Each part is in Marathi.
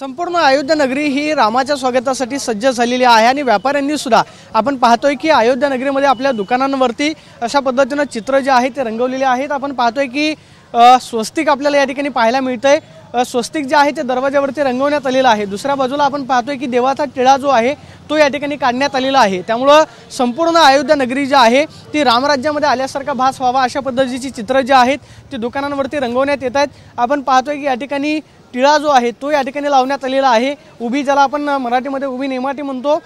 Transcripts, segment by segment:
संपूर्ण अयोध्या नगरी ही रामाच्या स्वागतासाठी सज्ज झालेली आहे आणि व्यापाऱ्यांनी सुद्धा आपण पाहतोय की अयोध्या नगरीमध्ये आपल्या दुकानांवरती अशा पद्धतीने चित्र जे आहे ते रंगवलेले आहेत। आपण पाहतोय की स्वस्तिक आपल्याला या ठिकाणी पाहायला मिळतंय। स्वस्तिक जे आहे ते दरवाजावरती रंगवण्यात आलेलं आहे। दुसऱ्या बाजूला आपण पाहतोय की देवाचा टिळा जो आहे तो या ठिकाणी काढण्यात आलेला आहे। त्यामुळे संपूर्ण अयोध्या नगरी जी आहे ती रामराज्यामध्ये आल्यासारखा भास व्हावा अशा पद्धतीची चित्र जे आहेत ते दुकानांवरती रंगवण्यात येत आहेत। आपण पाहतोय की या ठिकाणी टिळा जो आहे तो या ठिकाणी लावण्यात आलेला आहे। उभी ज्याला आपण मराठीमध्ये उभी नेमाटी म्हणतो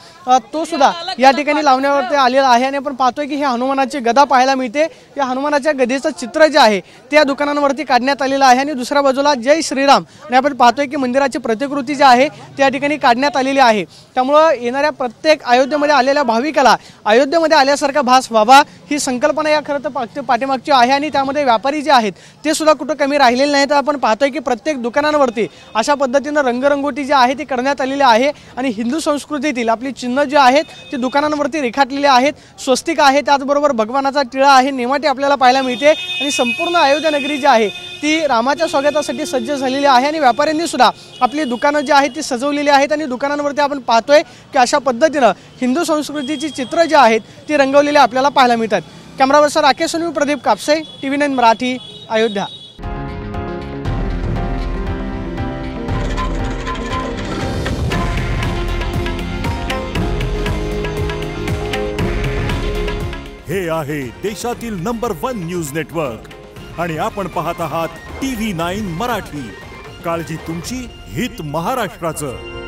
तो सुद्धा या ठिकाणी लावण्यावरती आलेला आहे। आणि आपण पाहतोय की हे हनुमानाची गदा पाहायला मिळते। या हनुमानाच्या गदेचं चित्र जे आहे त्या दुकानांवरती काढण्यात आलेलं आहे। आणि दुसऱ्या बाजूला जय श्रीराम आणि आपण पाहतोय की मंदिराची प्रतिकृती जी आहे त्या ठिकाणी काढण्यात आलेली आहे। त्यामुळे येणाऱ्या प्रत्येक अयोध्येमध्ये आलेल्या भाविकाला अयोध्येमध्ये आल्यासारखा भास व्हावा ही संकल्पना या खरं तर पाठीमागची आहे। आणि त्यामध्ये व्यापारी जे आहेत ते सुद्धा कुठं कमी राहिलेले नाहीत। आपण पाहतोय की प्रत्येक दुकानांवर अशा पद्धतीने रंगरंगोटी जी आहे ती करण्यात आलेली आहे। आणि हिंदू संस्कृतीतील आपली चिन्ह जी आहेत ती दुकानांवरती रेखाटलेली आहेत। स्वस्तिक आहे, त्याचबरोबर भगवानाचा टिळा आहे, नेमाटी आपल्याला पाहायला मिळते। आणि संपूर्ण अयोध्या नगरी जी आहे ती रामाच्या स्वागतासाठी सज्ज झालेली आहे। आणि व्यापाऱ्यांनी सुद्धा आपली दुकानं जी आहेत ती सजवलेली आहेत। आणि दुकानांवरती आपण पाहतोय की अशा पद्धतीने हिंदू संस्कृतीची चित्र जी आहेत ती रंगवलेली आपल्याला पाहायला मिळतात। कॅमेरा पर्सन राकेश आणि प्रदीप कापसे, TV9 मराठी, अयोध्या। हे आहे देशातील नंबर 1 न्यूज नेटवर्क आणि आपण पाहत आहात TV9 मराठी। काळजी तुमची, हित महाराष्ट्राचं।